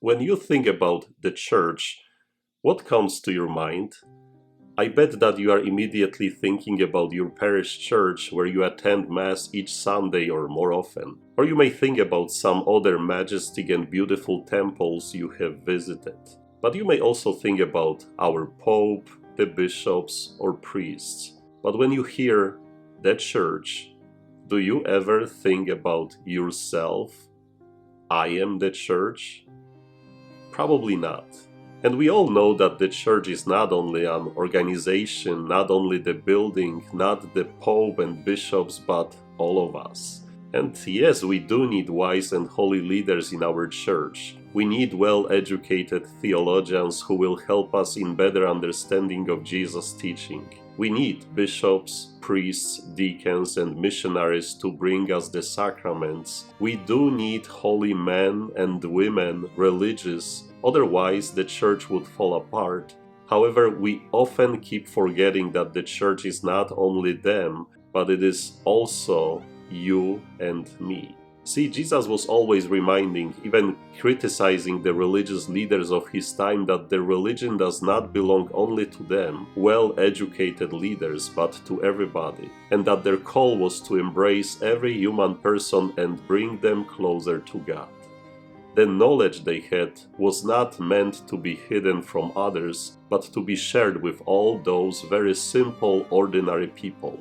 When you think about the church, what comes to your mind? I bet that you are immediately thinking about your parish church where you attend Mass each Sunday or more often. Or you may think about some other majestic and beautiful temples you have visited. But you may also think about our Pope, the bishops, or priests. But when you hear the church, do you ever think about yourself? I am the church? Probably not. And we all know that the church is not only an organization, not only the building, not the Pope and bishops, but all of us. And yes, we do need wise and holy leaders in our church. We need well-educated theologians who will help us in better understanding of Jesus' teaching. We need bishops, priests, deacons, and missionaries to bring us the sacraments. We do need holy men and women, religious, otherwise the church would fall apart. However, we often keep forgetting that the church is not only them, but it is also you and me. See, Jesus was always reminding, even criticizing the religious leaders of his time that their religion does not belong only to them, well-educated leaders, but to everybody, and that their call was to embrace every human person and bring them closer to God. The knowledge they had was not meant to be hidden from others, but to be shared with all those very simple, ordinary people.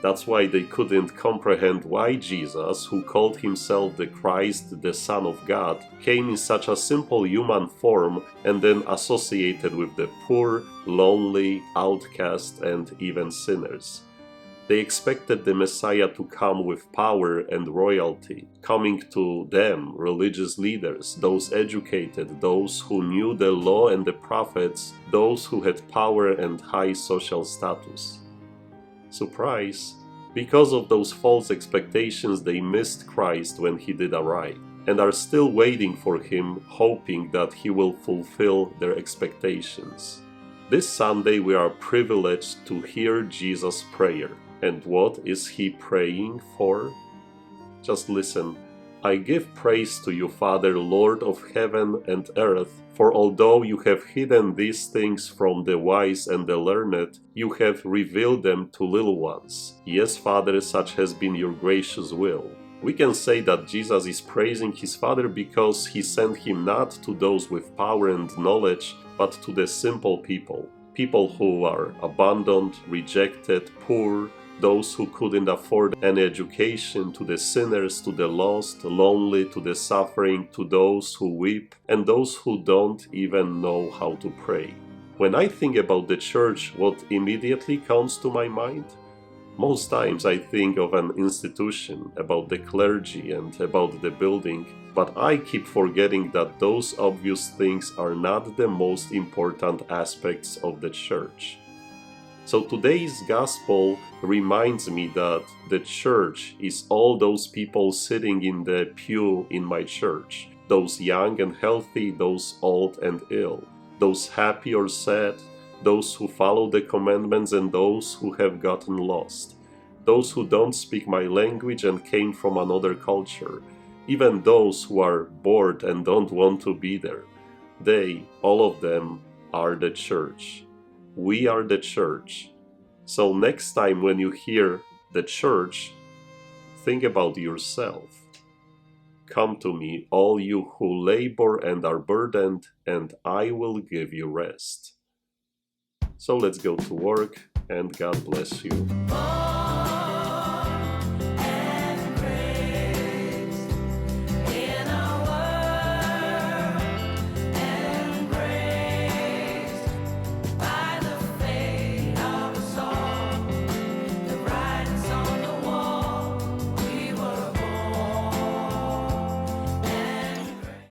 That's why they couldn't comprehend why Jesus, who called himself the Christ, the Son of God, came in such a simple human form and then associated with the poor, lonely, outcast, and even sinners. They expected the Messiah to come with power and royalty, coming to them, religious leaders, those educated, those who knew the law and the prophets, those who had power and high social status. Surprise! Because of those false expectations, they missed Christ when he did arrive, and are still waiting for him, hoping that he will fulfill their expectations. This Sunday we are privileged to hear Jesus' prayer. And what is he praying for? Just listen. I give praise to you, Father, Lord of heaven and earth, for although you have hidden these things from the wise and the learned, you have revealed them to little ones. Yes, Father, such has been your gracious will. We can say that Jesus is praising his Father because he sent him not to those with power and knowledge, but to the simple people. People who are abandoned, rejected, poor, those who couldn't afford any education, to the sinners, to the lost, lonely, to the suffering, to those who weep, and those who don't even know how to pray. When I think about the church, what immediately comes to my mind? Most times I think of an institution, about the clergy and about the building, but I keep forgetting that those obvious things are not the most important aspects of the church. So today's gospel reminds me that the church is all those people sitting in the pew in my church, those young and healthy, those old and ill, those happy or sad, those who follow the commandments and those who have gotten lost, those who don't speak my language and came from another culture, even those who are bored and don't want to be there. They, all of them, are the church. We are the church. So next time when you hear the church, think about yourself. Come to me, all you who labor and are burdened, and I will give you rest. So let's go to work, and God bless you.